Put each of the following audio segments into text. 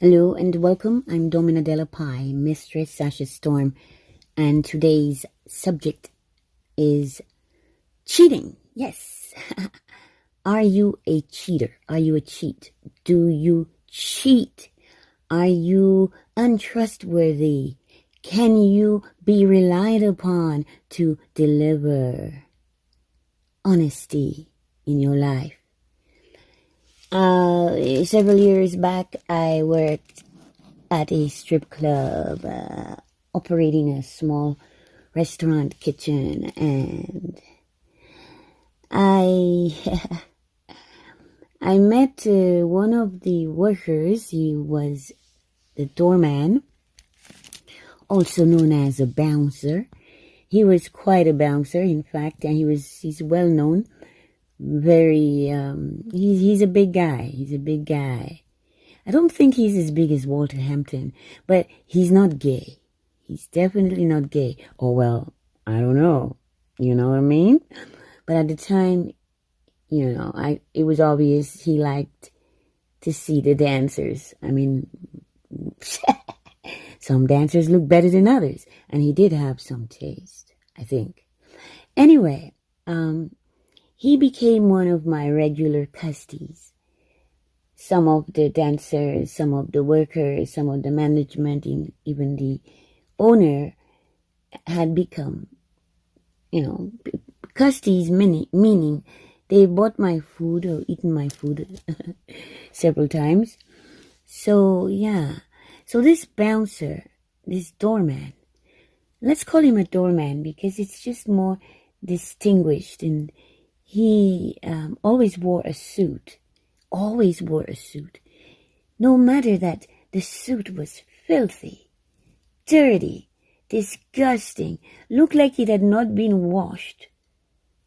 Hello and welcome. I'm Domina Della Pie, Mistress Sasha Storm, and today's subject is cheating. Yes. Are you a cheater? Are you a cheat? Do you cheat? Are you untrustworthy? Can you be relied upon to deliver honesty in your life? Several years back, I worked at a strip club, operating a small restaurant kitchen, and I I met one of the workers. He was the doorman, also known as a bouncer. He was quite a bouncer, in fact, and he's well known. He's a big guy. He's a big guy. I don't think he's as big as Walter Hampton, but he's not gay. He's definitely not gay. Oh, well, I don't know. You know what I mean? But at the time, it was obvious he liked to see the dancers. I mean, some dancers look better than others, and he did have some taste, I think. Anyway, he became one of my regular custies. Some of the dancers, some of the workers, some of the management, even the owner had become, custies, meaning they bought my food or eaten my food several times. So, yeah. So this bouncer, this doorman, let's call him a doorman because it's just more distinguished, and he always wore a suit. No matter that the suit was filthy, dirty, disgusting, looked like it had not been washed.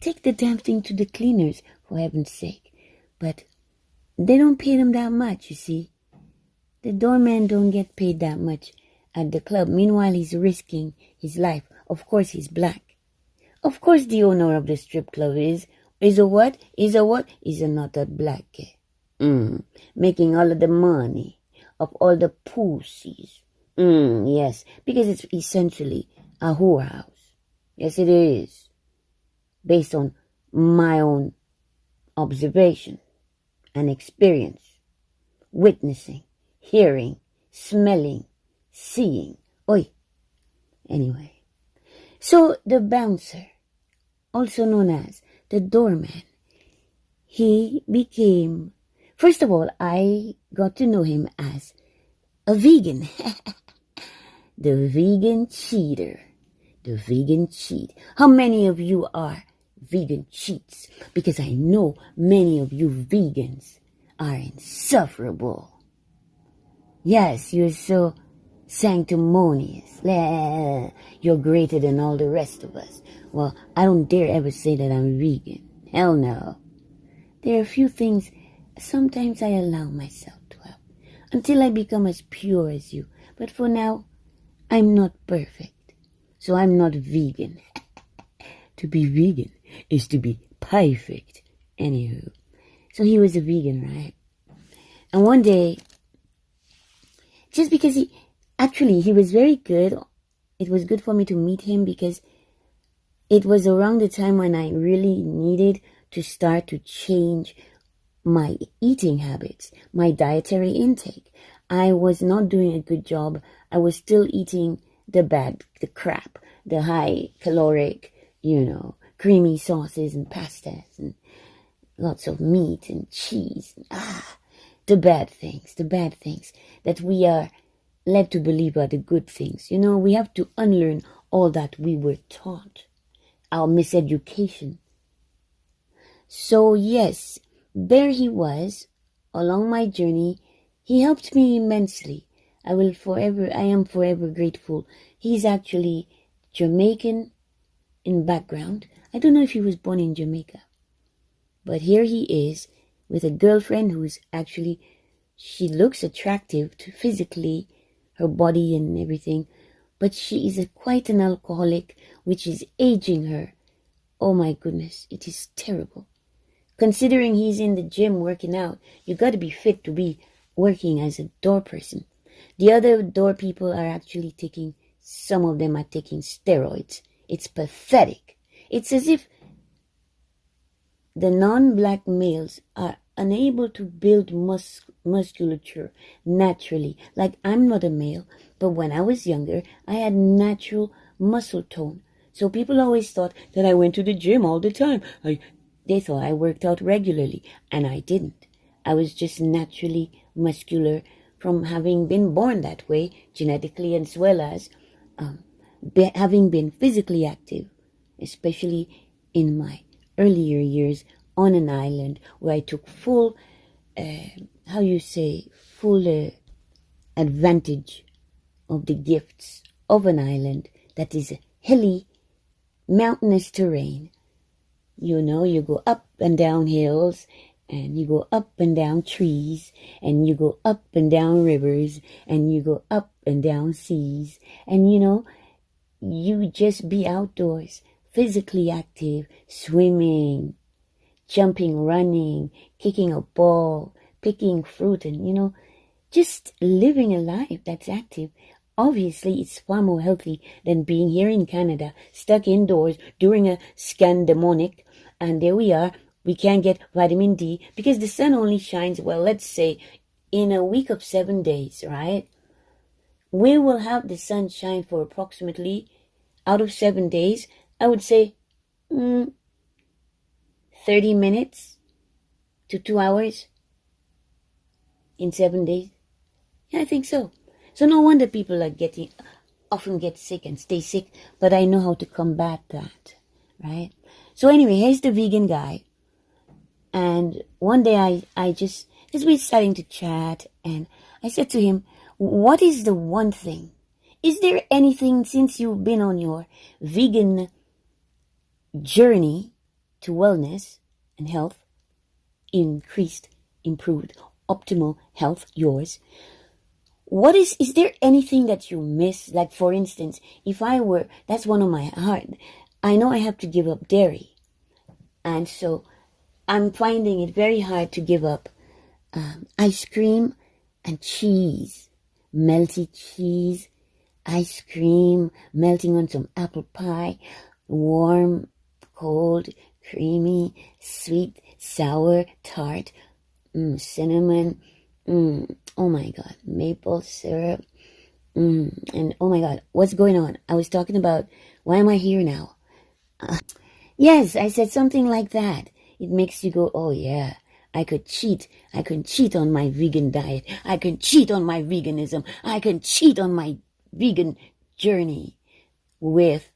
Take the damn thing to the cleaners, for heaven's sake. But they don't pay them that much, you see. The doorman don't get paid that much at the club. Meanwhile, he's risking his life. Of course, he's black. Of course, the owner of the strip club is a what? Is a not that black guy. Making all of the money of all the pussies. Yes, because it's essentially a whorehouse. Yes, it is. Based on my own observation and experience. Witnessing, hearing, smelling, seeing. Oi. Anyway. So the bouncer, also known as the doorman, he became... First of all, I got to know him as a vegan. The vegan cheater. The vegan cheat. How many of you are vegan cheats? Because I know many of you vegans are insufferable. Yes, you're so sanctimonious. You're greater than all the rest of us. Well, I don't dare ever say that I'm vegan. Hell no. There are a few things sometimes I allow myself to have until I become as pure as you. But for now, I'm not perfect. So I'm not vegan. To be vegan is to be perfect. Anywho. So he was a vegan, right? And one day, just because he was very good. It was good for me to meet him because it was around the time when I really needed to start to change my eating habits, my dietary intake. I was not doing a good job. I was still eating the crap, the high caloric, creamy sauces and pastas and lots of meat and cheese. The bad things that we are led to believe are the good things. We have to unlearn all that we were taught, our miseducation. So yes, there he was, along my journey. He helped me immensely. I am forever grateful. He's actually Jamaican in background. I don't know if he was born in Jamaica. But here he is with a girlfriend who's actually, she looks attractive physically, her body and everything. But she is quite an alcoholic, which is aging her. Oh my goodness, it is terrible. Considering he's in the gym working out, you got to be fit to be working as a door person. The other door people are actually taking, some of them are taking steroids. It's pathetic. It's as if the non-black males are unable to build musculature naturally. Like, I'm not a male, but when I was younger, I had natural muscle tone. So people always thought that I went to the gym all the time. They thought I worked out regularly, and I didn't. I was just naturally muscular from having been born that way, genetically, as well as having been physically active, especially in my earlier years on an island where I took full advantage of the gifts of an island that is hilly, mountainous terrain. You know, you go up and down hills, and you go up and down trees, and you go up and down rivers, and you go up and down seas, and you just be outdoors, physically active, swimming, jumping, running, kicking a ball, picking fruit, and just living a life that's active. Obviously, it's far more healthy than being here in Canada, stuck indoors during a scandemonic, and there we are. We can't get vitamin D because the sun only shines, well, let's say, in a week of 7 days, right? We will have the sun shine for approximately, out of 7 days, I would say 30 minutes to 2 hours in 7 days. Yeah, I think so. So no wonder people are often get sick and stay sick, but I know how to combat that, right? So anyway, here's the vegan guy. And one day because we're starting to chat, and I said to him, what is the one thing? Is there anything, since you've been on your vegan journey to wellness and health, increased, improved, optimal health, yours, is there anything that you miss? Like, for instance, that's one of my heart. I know I have to give up dairy. And so I'm finding it very hard to give up ice cream and cheese, melty cheese, ice cream, melting on some apple pie, warm, cold, creamy, sweet, sour, tart, cinnamon, oh my God, maple syrup, and oh my God, what's going on? I was talking about, why am I here now? Yes, I said something like that. It makes you go, oh yeah, I could cheat. I can cheat on my vegan diet. I can cheat on my veganism. I can cheat on my vegan journey with,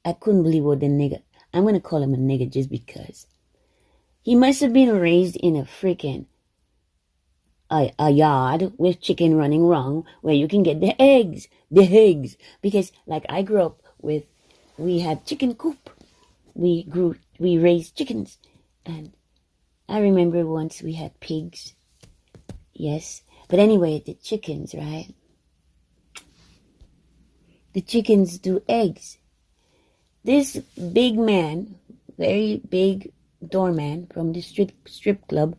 I couldn't believe what the nigga, I'm going to call him a nigga just because. He must have been raised in a freaking a yard with chicken running wrong where you can get the eggs. Because like I grew up with, we had chicken coop. We raised chickens. And I remember once we had pigs. Yes. But anyway, the chickens, right? The chickens do eggs. This big man, very big doorman from the strip club,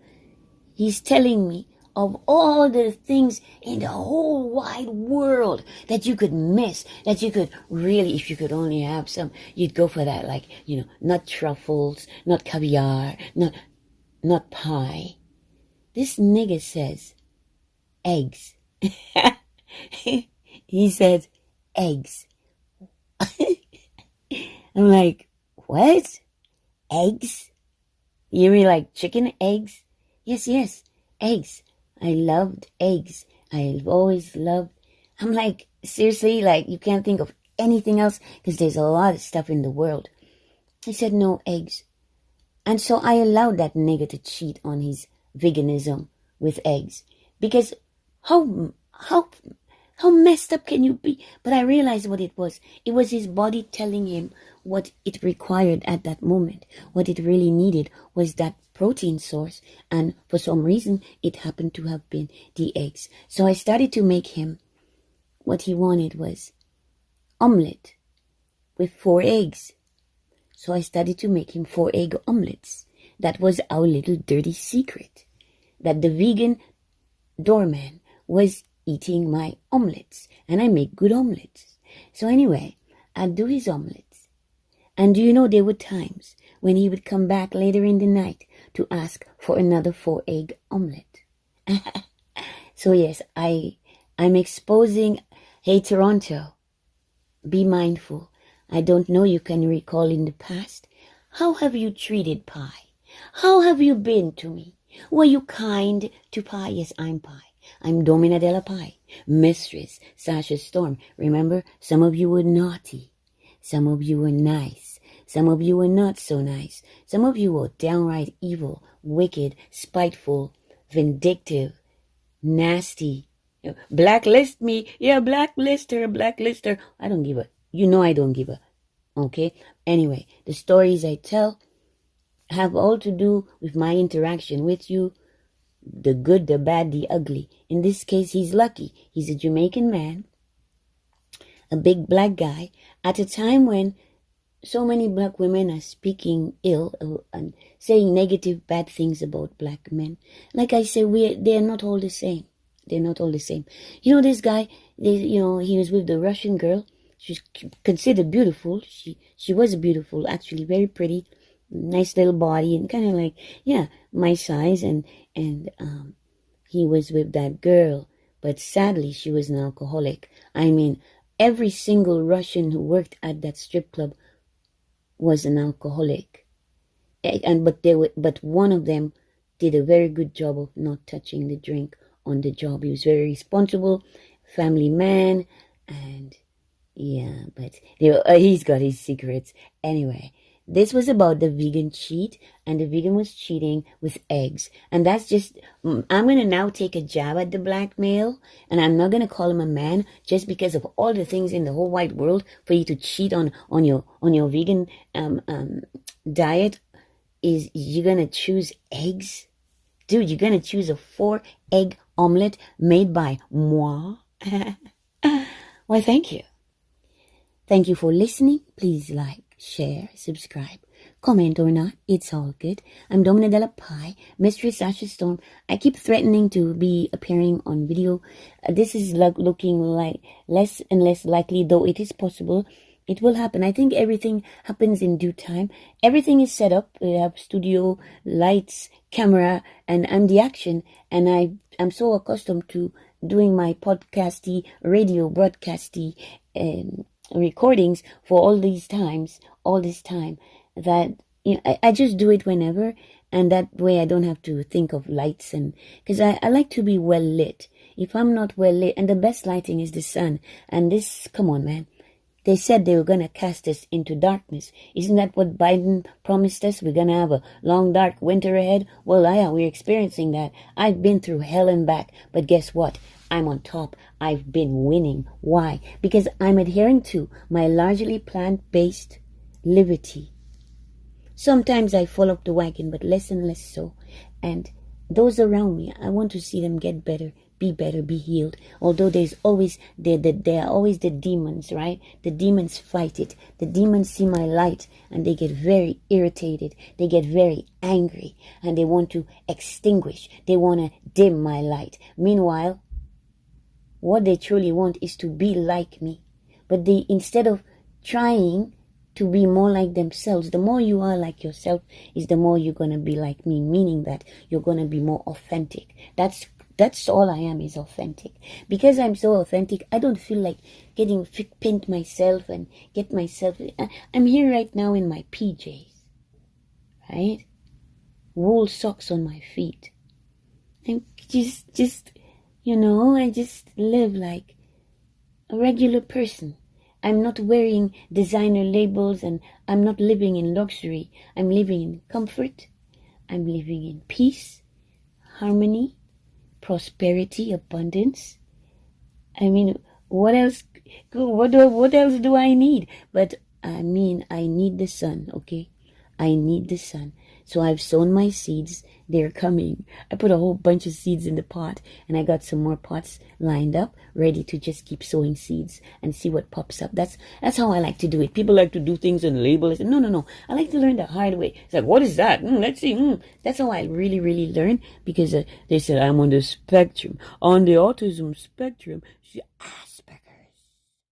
he's telling me of all the things in the whole wide world that you could miss, that you could really, if you could only have some, you'd go for that, like, not truffles, not caviar, not pie. This nigga says eggs. He says eggs. I'm like, what? Eggs? You mean like chicken eggs? Yes, eggs. I loved eggs. I've always loved. I'm like, seriously, like you can't think of anything else because there's a lot of stuff in the world. He said no eggs. And so I allowed that nigga to cheat on his veganism with eggs. Because how messed up can you be? But I realized what it was. It was his body telling him what it required at that moment. What it really needed was that protein source. And for some reason, it happened to have been the eggs. So I started to make him, what he wanted was omelette with 4 eggs. So I started to make him 4 egg omelettes. That was our little dirty secret. That the vegan doorman was eating my omelets, and I make good omelets. So anyway, I'd do his omelets. And do you know there were times when he would come back later in the night to ask for another 4-egg omelet? So yes, I'm exposing. Hey, Toronto, be mindful. I don't know, you can recall in the past. How have you treated Pi? How have you been to me? Were you kind to Pi? Yes, I'm Pi. I'm Domina Della Pi, Mistress Sasha Storm. Remember, some of you were naughty. Some of you were nice. Some of you were not so nice. Some of you were downright evil, wicked, spiteful, vindictive, nasty. Blacklist me. Yeah, blacklist her. I don't give a. You know I don't give a. Okay? Anyway, the stories I tell have all to do with my interaction with you. The good, the bad, the ugly. In this case, he's lucky. He's a Jamaican man, a big black guy, at a time when so many black women are speaking ill and saying negative, bad things about black men. Like I said, they're not all the same. They're not all the same. You know, this guy, he was with the Russian girl. She's considered beautiful. She was beautiful, actually, very pretty, nice little body, and kind of like, yeah, my size. And he was with that girl, but sadly, she was an alcoholic. I mean, every single Russian who worked at that strip club was an alcoholic, but one of them did a very good job of not touching the drink on the job. He was very responsible, family man, and yeah, but he's got his secrets. Anyway, this was about the vegan cheat, and the vegan was cheating with eggs. And that's just, I'm going to now take a jab at the black male, and I'm not going to call him a man just because of all the things in the whole wide world for you to cheat on your vegan diet. Is you're going to choose eggs? Dude, you're going to choose a 4-egg omelet made by moi? Why, thank you. Thank you for listening. Please like, share, subscribe, comment or not. It's all good. I'm Domina Della Pi, Mistress Sasha Storm. I keep threatening to be appearing on video. This is looking like less and less likely, though it is possible. It will happen. I think everything happens in due time. Everything is set up. We have studio, lights, camera, and I'm the action. And I'm so accustomed to doing my podcasty, radio broadcasty, recordings for all this time, that I just do it whenever, and that way I don't have to think of lights, and because I like to be well lit. If I'm not well lit, and the best lighting is the sun, and this, come on, man. They said they were going to cast us into darkness. Isn't that what Biden promised us? We're going to have a long, dark winter ahead. Well, yeah, we're experiencing that. I've been through hell and back, but guess what? I'm on top. I've been winning. Why? Because I'm adhering to my largely plant-based liberty. Sometimes I fall off the wagon, but less and less so. And those around me, I want to see them get better, be healed. Although there are always the demons, right? The demons fight it. The demons see my light and they get very irritated. They get very angry and they want to extinguish. They want to dim my light. Meanwhile, what they truly want is to be like me. But instead of trying to be more like themselves, the more you are like yourself is the more you're going to be like me, meaning that you're going to be more authentic. That's all I am, is authentic. Because I'm so authentic, I don't feel like getting pinned myself and get myself. I'm here right now in my PJs, right? Wool socks on my feet. I'm just I just live like a regular person. I'm not wearing designer labels and I'm not living in luxury. I'm living in comfort. I'm living in peace, harmony, prosperity, abundance. I mean, what else do I need? But I mean, I need the sun, okay? I need the sun. So I've sown my seeds. They're coming. I put a whole bunch of seeds in the pot, and I got some more pots lined up, ready to just keep sowing seeds and see what pops up. That's how I like to do it. People like to do things and label it. No. I like to learn the hard way. It's like, what is that? Let's see. That's how I really, really learn, because they said I'm on the spectrum, on the autism spectrum. Spectrum.